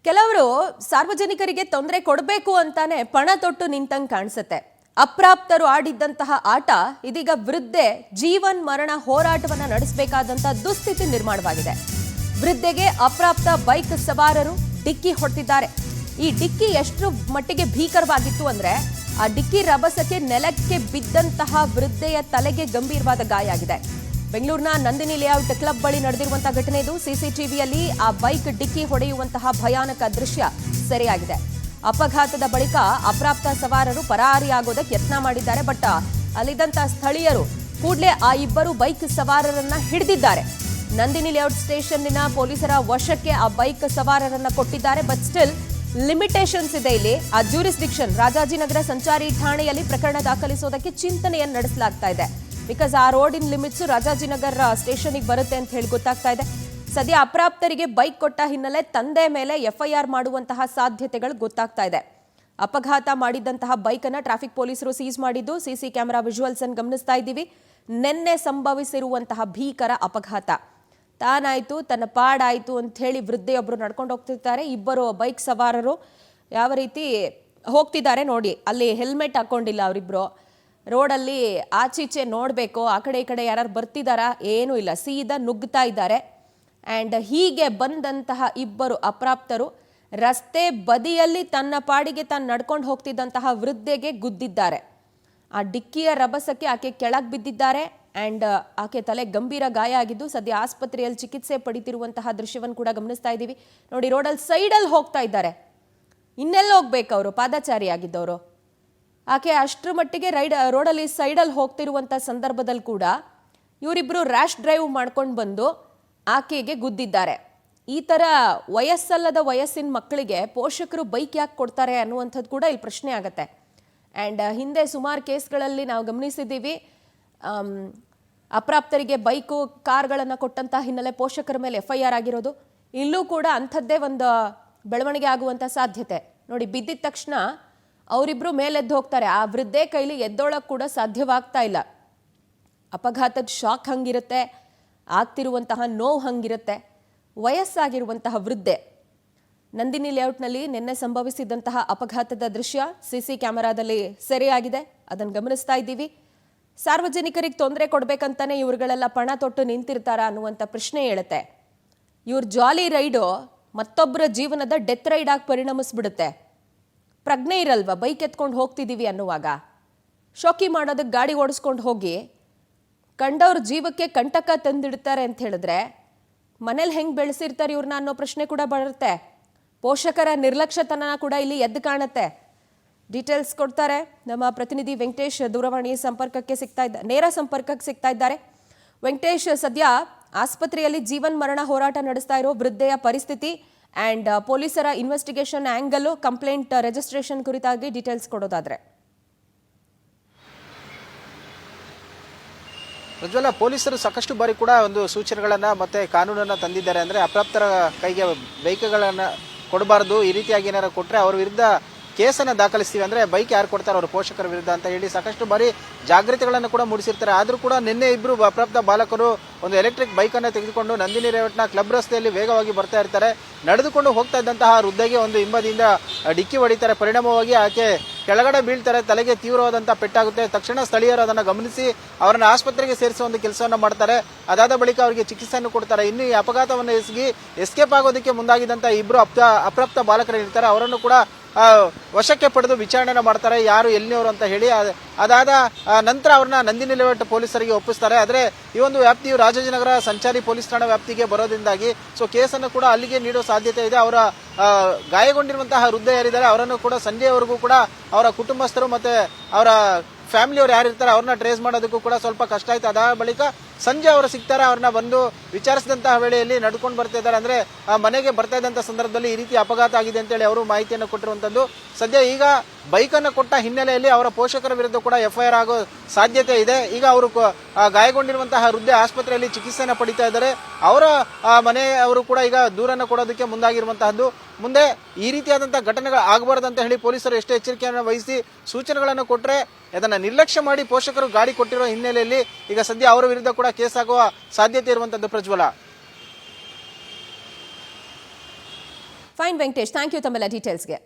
ಕೆಲವರು ಸಾರ್ವಜನಿಕರಿಗೆ ತೊಂದರೆ ಕೊಡಬೇಕು ಅಂತಾನೆ ಪಣ ತೊಟ್ಟು ನಿಂತಂಗೆ ಕಾಣಿಸುತ್ತೆ. ಅಪ್ರಾಪ್ತರು ಆಡಿದ್ದಂತಹ ಆಟ ಇದೀಗ ವೃದ್ಧೆ ಜೀವನ್ ಮರಣ ಹೋರಾಟವನ್ನ ನಡೆಸಬೇಕಾದಂತ ದುಸ್ಥಿತಿ ನಿರ್ಮಾಣವಾಗಿದೆ. ವೃದ್ಧೆಗೆ ಅಪ್ರಾಪ್ತ ಬೈಕ್ ಸವಾರರು ಡಿಕ್ಕಿ ಹೊಡೆದಿದ್ದಾರೆ. ಈ ಡಿಕ್ಕಿ ಎಷ್ಟು ಮಟ್ಟಿಗೆ ಭೀಕರವಾಗಿತ್ತು ಅಂದ್ರೆ ಆ ಡಿಕ್ಕಿ ರಭಸಕ್ಕೆ ನೆಲಕ್ಕೆ ಬಿದ್ದಂತಹ ವೃದ್ಧೆಯ ತಲೆಗೆ ಗಂಭೀರವಾದ ಗಾಯ ಆಗಿದೆ. ಬೆಂಗಳೂರಿನ ನಂದಿನಿ ಲೇಔಟ್ ಕ್ಲಬ್ ಬಳಿ ನಡೆದಿರುವಂತಹ ಘಟನೆ ಇದು. ಸಿಸಿಟಿವಿಯಲ್ಲಿ ಆ ಬೈಕ್ ಡಿಕ್ಕಿ ಹೊಡೆಯುವಂತಹ ಭಯಾನಕ ದೃಶ್ಯ ಸೆರೆಯಾಗಿದೆ. ಅಪಘಾತದ ಬಳಿಕ ಅಪ್ರಾಪ್ತ ಸವಾರರು ಪರಾರಿಯಾಗೋದಕ್ಕೆ ಯತ್ನ ಮಾಡಿದ್ದಾರೆ. ಬಟ್ ಅಲ್ಲಿದ್ದಂತಹ ಸ್ಥಳೀಯರು ಕೂಡಲೇ ಆ ಇಬ್ಬರು ಬೈಕ್ ಸವಾರರನ್ನ ಹಿಡಿದಿದ್ದಾರೆ. ನಂದಿನಿ ಲೇಔಟ್ ಸ್ಟೇಷನ್ನಿನ ಪೊಲೀಸರ ವಶಕ್ಕೆ ಆ ಬೈಕ್ ಸವಾರರನ್ನ ಕೊಟ್ಟಿದ್ದಾರೆ. ಬಟ್ ಸ್ಟಿಲ್ ಲಿಮಿಟೇಷನ್ಸ್ ಇದೆ ಇಲ್ಲಿ. ಆ ಜ್ಯೂರಿಸ್ಡಿಕ್ಷನ್ ರಾಜಾಜಿನಗರ ಸಂಚಾರಿ ಠಾಣೆಯಲ್ಲಿ ಪ್ರಕರಣ ದಾಖಲಿಸೋದಕ್ಕೆ ಚಿಂತನೆಯನ್ನು ನಡೆಸಲಾಗ್ತಾ ಇದೆ. ಬಿಕಾಸ್ ಆ ರೋಡಿನ ಲಿಮಿಟ್ಸ್ ರಾಜಾಜಿನಗರ ಸ್ಟೇಷನ್ಗೆ ಬರುತ್ತೆ ಅಂತ ಹೇಳಿ ಗೊತ್ತಾಗ್ತಾ ಇದೆ. ಸದ್ಯ ಅಪ್ರಾಪ್ತರಿಗೆ ಬೈಕ್ ಕೊಟ್ಟ ಹಿನ್ನೆಲೆ ತಂದೆ ಮೇಲೆ ಎಫ್ಐಆರ್ ಮಾಡುವಂತಹ ಸಾಧ್ಯತೆಗಳು ಗೊತ್ತಾಗ್ತಾ ಇದೆ. ಅಪಘಾತ ಮಾಡಿದಂತಹ ಬೈಕ್ ಅನ್ನ ಟ್ರಾಫಿಕ್ ಪೊಲೀಸರು ಸೀಸ್ ಮಾಡಿದ್ದು ಸಿಸಿ ಕ್ಯಾಮೆರಾ ವಿಜುವಲ್ಸ್ ಅನ್ನು ಗಮನಿಸ್ತಾ ಇದ್ದೀವಿ. ನಿನ್ನೆ ಸಂಭವಿಸಿರುವಂತಹ ಭೀಕರ ಅಪಘಾತ ತಾನಾಯ್ತು ತನ್ನ ಪಾಡಾಯ್ತು ಅಂತ ಹೇಳಿ ವೃದ್ಧೆಯೊಬ್ಬರು ನಡ್ಕೊಂಡು ಹೋಗ್ತಿರ್ತಾರೆ. ಇಬ್ಬರು ಬೈಕ್ ಸವಾರರು ಯಾವ ರೀತಿ ಹೋಗ್ತಿದ್ದಾರೆ ನೋಡಿ. ಅಲ್ಲಿ ಹೆಲ್ಮೆಟ್ ಹಾಕೊಂಡಿಲ್ಲ ಅವರಿಬ್ರು. ರೋಡಲ್ಲಿ ಆಚೀಚೆ ನೋಡಬೇಕು, ಆ ಕಡೆ ಈ ಕಡೆ ಯಾರು ಬರ್ತಿದಾರಾ ಏನೂ ಇಲ್ಲ, ಸೀದಾ ನುಗ್ಗುತ್ತಾ ಇದ್ದಾರೆ. ಆ್ಯಂಡ್ ಹೀಗೆ ಬಂದಂತಹ ಇಬ್ಬರು ಅಪ್ರಾಪ್ತರು ರಸ್ತೆ ಬದಿಯಲ್ಲಿ ತನ್ನ ಪಾಡಿಗೆ ತಾನು ನಡ್ಕೊಂಡು ಹೋಗ್ತಿದ್ದಂತಹ ವೃದ್ಧೆಗೆ ಗುದ್ದಿದ್ದಾರೆ. ಆ ಡಿಕ್ಕಿಯ ರಭಸಕ್ಕೆ ಆಕೆ ಕೆಳಗೆ ಬಿದ್ದಿದ್ದಾರೆ. ಆ್ಯಂಡ್ ಆಕೆ ತಲೆ ಗಂಭೀರ ಗಾಯ ಆಗಿದ್ದು ಸದ್ಯ ಆಸ್ಪತ್ರೆಯಲ್ಲಿ ಚಿಕಿತ್ಸೆ ಪಡಿತಿರುವಂತಹ ದೃಶ್ಯವನ್ನು ಕೂಡ ಗಮನಿಸ್ತಾ ಇದ್ದೀವಿ ನೋಡಿ. ರೋಡಲ್ಲಿ ಸೈಡಲ್ಲಿ ಹೋಗ್ತಾ ಇದ್ದಾರೆ. ಇನ್ನೆಲ್ಲ ಹೋಗ್ಬೇಕು ಅವರು, ಪಾದಚಾರಿ ಆಗಿದ್ದವರು. ಆಕೆ ಅಷ್ಟರ ಮಟ್ಟಿಗೆ ರೋಡಲ್ಲಿ ಸೈಡಲ್ಲಿ ಹೋಗ್ತಿರುವಂಥ ಸಂದರ್ಭದಲ್ಲಿ ಕೂಡ ಇವರಿಬ್ಬರು ರ್ಯಾಶ್ ಡ್ರೈವ್ ಮಾಡ್ಕೊಂಡು ಬಂದು ಆಕೆಗೆ ಗುದ್ದಿದ್ದಾರೆ. ಈ ಥರ ವಯಸ್ಸಲ್ಲದ ವಯಸ್ಸಿನ ಮಕ್ಕಳಿಗೆ ಪೋಷಕರು ಬೈಕ್ ಯಾಕೆ ಕೊಡ್ತಾರೆ ಅನ್ನುವಂಥದ್ದು ಕೂಡ ಇಲ್ಲಿ ಪ್ರಶ್ನೆ ಆಗುತ್ತೆ. ಆ್ಯಂಡ್ ಹಿಂದೆ ಸುಮಾರು ಕೇಸ್ಗಳಲ್ಲಿ ನಾವು ಗಮನಿಸಿದ್ದೀವಿ, ಅಪ್ರಾಪ್ತರಿಗೆ ಬೈಕು ಕಾರ್ಗಳನ್ನು ಕೊಟ್ಟಂಥ ಹಿನ್ನೆಲೆ ಪೋಷಕರ ಮೇಲೆ ಎಫ್ಐಆರ್ ಆಗಿರೋದು. ಇಲ್ಲೂ ಕೂಡ ಅಂಥದ್ದೇ ಒಂದು ಬೆಳವಣಿಗೆ ಆಗುವಂಥ ಸಾಧ್ಯತೆ ನೋಡಿ. ಬಿದ್ದಿದ ತಕ್ಷಣ ಅವರಿಬ್ರು ಮೇಲೆದ್ದು ಹೋಗ್ತಾರೆ. ಆ ವೃದ್ಧೆ ಕೈಲಿ ಎದ್ದೋಳಕ್ಕೆ ಕೂಡ ಸಾಧ್ಯವಾಗ್ತಾ ಇಲ್ಲ. ಅಪಘಾತದ ಶಾಕ್ ಹಂಗಿರುತ್ತೆ, ಆಗ್ತಿರುವಂತಹ ನೋವು ಹಂಗಿರುತ್ತೆ. ವಯಸ್ಸಾಗಿರುವಂತಹ ವೃದ್ಧೆ. ನಂದಿನಿ ಲೇಔಟ್ನಲ್ಲಿ ನಿನ್ನೆ ಸಂಭವಿಸಿದಂತಹ ಅಪಘಾತದ ದೃಶ್ಯ ಸಿಸಿ ಕ್ಯಾಮೆರಾದಲ್ಲಿ ಸೆರೆಯಾಗಿದೆ. ಅದನ್ನು ಗಮನಿಸ್ತಾ ಇದ್ದೀವಿ. ಸಾರ್ವಜನಿಕರಿಗೆ ತೊಂದರೆ ಕೊಡ್ಬೇಕಂತಾನೆ ಇವ್ರುಗಳೆಲ್ಲ ಪಣ ತೊಟ್ಟು ನಿಂತಿರ್ತಾರ ಅನ್ನುವಂಥ ಪ್ರಶ್ನೆ ಹೇಳುತ್ತೆ. ಇವ್ರ ಜಾಲಿ ರೈಡು ಮತ್ತೊಬ್ಬರ ಜೀವನದ ಡೆತ್ ರೈಡ್ ಆಗಿ ಪರಿಣಮಿಸ್ಬಿಡುತ್ತೆ. ಪ್ರಜ್ಞೆ ಇರಲ್ವಾ ಬೈಕ್ ಎತ್ಕೊಂಡು ಹೋಗ್ತಿದ್ದೀವಿ ಅನ್ನುವಾಗ. ಶೋಕಿ ಮಾಡೋದಕ್ಕೆ ಗಾಡಿ ಓಡಿಸ್ಕೊಂಡು ಹೋಗಿ ಕಂಡವ್ರ ಜೀವಕ್ಕೆ ಕಂಟಕ ತಂದಿಡ್ತಾರೆ ಅಂತ ಹೇಳಿದ್ರೆ ಮನೇಲಿ ಹೆಂಗೆ ಬೆಳೆಸಿರ್ತಾರೆ ಇವ್ರನ್ನ ಅನ್ನೋ ಪ್ರಶ್ನೆ ಕೂಡ ಬರುತ್ತೆ. ಪೋಷಕರ ನಿರ್ಲಕ್ಷ್ಯತನ ಕೂಡ ಇಲ್ಲಿ ಎದ್ದು ಕಾಣುತ್ತೆ. ಡೀಟೇಲ್ಸ್ ಕೊಡ್ತಾರೆ ನಮ್ಮ ಪ್ರತಿನಿಧಿ ವೆಂಕಟೇಶ್. ದೂರವಾಣಿ ಸಂಪರ್ಕಕ್ಕೆ ನೇರ ಸಂಪರ್ಕಕ್ಕೆ ಸಿಗ್ತಾ ಇದ್ದಾರೆ. ವೆಂಕಟೇಶ್, ಸದ್ಯ ಆಸ್ಪತ್ರೆಯಲ್ಲಿ ಜೀವನ್ ಮರಣ ಹೋರಾಟ ನಡೆಸ್ತಾ ಇರೋ ವೃದ್ಧೆಯ ಪರಿಸ್ಥಿತಿ ಆ್ಯಂಡ್ ಪೊಲೀಸರ ಇನ್ವೆಸ್ಟಿಗೇಷನ್ ಆ್ಯಂಗಲ್, ಕಂಪ್ಲೇಂಟ್ ರಿಜಿಸ್ಟ್ರೇಷನ್ ಕುರಿತಾಗಿ ಡೀಟೇಲ್ಸ್ ಕೊಡೋದಾದ್ರೆ. ಪ್ರಜ್ವಲ, ಪೊಲೀಸರು ಸಾಕಷ್ಟು ಬಾರಿ ಕೂಡ ಒಂದು ಸೂಚನೆಗಳನ್ನು ಮತ್ತೆ ಕಾನೂನನ್ನು ತಂದಿದ್ದಾರೆ. ಅಂದರೆ ಅಪ್ರಾಪ್ತರ ಕೈಗೆ ಬೈಕ್ಗಳನ್ನು ಕೊಡಬಾರ್ದು, ಈ ರೀತಿಯಾಗಿ ಏನಾರು ಕೊಟ್ಟರೆ ಅವ್ರ ವಿರುದ್ಧ ಕೇಸನ್ನು ದಾಖಲಿಸ್ತೀವಿ, ಅಂದರೆ ಬೈಕ್ ಯಾರು ಕೊಡ್ತಾರೆ ಅವ್ರ ಪೋಷಕರ ವಿರುದ್ಧ ಅಂತ ಹೇಳಿ ಸಾಕಷ್ಟು ಬಾರಿ ಜಾಗೃತಿಗಳನ್ನು ಕೂಡ ಮೂಡಿಸಿರ್ತಾರೆ. ಆದರೂ ಕೂಡ ನಿನ್ನೆ ಇಬ್ಬರು ಅಪ್ರಾಪ್ತ ಬಾಲಕರು ಒಂದು ಎಲೆಕ್ಟ್ರಿಕ್ ಬೈಕನ್ನು ತೆಗೆದುಕೊಂಡು ನಂದಿನಿ ಲೇಔಟ್ನ ಕ್ಲಬ್ ರಸ್ತೆಯಲ್ಲಿ ವೇಗವಾಗಿ ಬರ್ತಾ ಇರ್ತಾರೆ. ನಡೆದುಕೊಂಡು ಹೋಗ್ತಾ ಇದ್ದಂತಹ ವೃದ್ಧೆಗೆ ಒಂದು ಹಿಂಬದಿಯಿಂದ ಡಿಕ್ಕಿ ಹೊಡಿತಾರೆ. ಪರಿಣಾಮವಾಗಿ ಆಕೆ ಕೆಳಗಡೆ ಬೀಳ್ತಾರೆ. ತಲೆಗೆ ತೀವ್ರವಾದಂಥ ಪೆಟ್ಟಾಗುತ್ತೆ. ತಕ್ಷಣ ಸ್ಥಳೀಯರು ಅದನ್ನು ಗಮನಿಸಿ ಅವರನ್ನ ಆಸ್ಪತ್ರೆಗೆ ಸೇರಿಸುವ ಒಂದು ಕೆಲಸವನ್ನು ಮಾಡ್ತಾರೆ. ಅದಾದ ಬಳಿಕ ಅವರಿಗೆ ಚಿಕಿತ್ಸೆಯನ್ನು ಕೊಡ್ತಾರೆ. ಇನ್ನು ಈ ಅಪಘಾತವನ್ನು ಎಸ್ಕೇಪ್ ಆಗೋದಕ್ಕೆ ಮುಂದಾಗಿದ್ದಂಥ ಇಬ್ಬರು ಅಪ್ರಾಪ್ತ ಬಾಲಕರು ಇರ್ತಾರೆ. ಅವರನ್ನು ಕೂಡ ವಶಕ್ಕೆ ಪಡೆದು ವಿಚಾರಣೆ ಮಾಡ್ತಾರೆ, ಯಾರು ಎಲ್ಲಿನವರು ಅಂತ ಹೇಳಿ. ಅದಾದ ನಂತರ ಅವ್ರನ್ನ ನಂದಿನಿ ಲೇಔಟ್ ಪೊಲೀಸರಿಗೆ ಒಪ್ಪಿಸ್ತಾರೆ. ಆದರೆ ಈ ಒಂದು ವ್ಯಾಪ್ತಿಯು ರಾಜಾಜಿನಗರ ಸಂಚಾರಿ ಪೊಲೀಸ್ ಠಾಣಾ ವ್ಯಾಪ್ತಿಗೆ ಬರೋದ್ರಿಂದಾಗಿ ಕೇಸನ್ನು ಕೂಡ ಅಲ್ಲಿಗೆ ನೀಡೋ ಸಾಧ್ಯತೆ ಇದೆ. ಅವರ ಗಾಯಗೊಂಡಿರುವಂತಹ ವೃದ್ಧೆ ಯಾರಿದ್ದಾರೆ ಅವರನ್ನು ಕೂಡ ಸಂಜೆಯವರೆಗೂ ಕೂಡ ಅವರ ಕುಟುಂಬಸ್ಥರು ಮತ್ತೆ ಅವರ ಫ್ಯಾಮಿಲಿಯವರು ಯಾರಿರ್ತಾರೆ ಅವ್ರನ್ನ ಟ್ರೇಸ್ ಮಾಡೋದಕ್ಕೂ ಕೂಡ ಸ್ವಲ್ಪ ಕಷ್ಟ ಆಯ್ತು. ಅದಾದ ಬಳಿಕ ಸಂಜೆ ಅವರು ಸಿಗ್ತಾರೆ. ಅವ್ರನ್ನ ಬಂದು ವಿಚಾರಿಸಿದಂತಹ ವೇಳೆಯಲ್ಲಿ ನಡ್ಕೊಂಡು ಬರ್ತಾ ಇದ್ದಾರೆ. ಅಂದ್ರೆ ಮನೆಗೆ ಬರ್ತಾ ಇದ್ದಂಥ ಸಂದರ್ಭದಲ್ಲಿ ಈ ರೀತಿ ಅಪಘಾತ ಆಗಿದೆ ಅಂತೇಳಿ ಅವರು ಮಾಹಿತಿಯನ್ನು ಕೊಟ್ಟಿರುವಂತದ್ದು. ಸದ್ಯ ಈಗ ಬೈಕನ್ನು ಕೊಟ್ಟ ಹಿನ್ನೆಲೆಯಲ್ಲಿ ಅವರ ಪೋಷಕರ ವಿರುದ್ಧ ಕೂಡ ಎಫ್ಐಆರ್ ಆಗೋ ಸಾಧ್ಯತೆ ಇದೆ. ಈಗ ಅವರು ಗಾಯಗೊಂಡಿರುವಂತಹ ವೃದ್ಧೆ ಆಸ್ಪತ್ರೆಯಲ್ಲಿ ಚಿಕಿತ್ಸೆಯನ್ನು ಪಡಿತಾ ಇದ್ದಾರೆ. ಅವರ ಮನೆಯವರು ಕೂಡ ಈಗ ದೂರನ್ನು ಕೊಡೋದಕ್ಕೆ ಮುಂದಾಗಿರುವಂತಹದ್ದು. ಮುಂದೆ ಈ ರೀತಿಯಾದಂತಹ ಘಟನೆಗಳು ಆಗಬಾರದಂತ ಹೇಳಿ ಪೊಲೀಸರು ಎಷ್ಟೇ ಎಚ್ಚರಿಕೆಯನ್ನು ವಹಿಸಿ ಸೂಚನೆಗಳನ್ನು ಕೊಟ್ಟರೆ ಅದನ್ನ ನಿರ್ಲಕ್ಷ್ಯ ಮಾಡಿ ಪೋಷಕರು ಗಾಡಿ ಕೊಟ್ಟಿರುವ ಹಿನ್ನೆಲೆಯಲ್ಲಿ ಈಗ ಸದ್ಯ ಅವರ ವಿರುದ್ಧ ಕೂಡ ಕೇಸ್ ಆಗುವ ಸಾಧ್ಯತೆ ಇರುವಂತದ್ದು. ಪ್ರಜ್ವಲ, ಫೈನ್ ವೆಂಕಟೇಶ್, ಥ್ಯಾಂಕ್ ಯು ತಮ್ಮೆಲ್ಲ ಡೀಟೇಲ್ಸ್ಗೆ.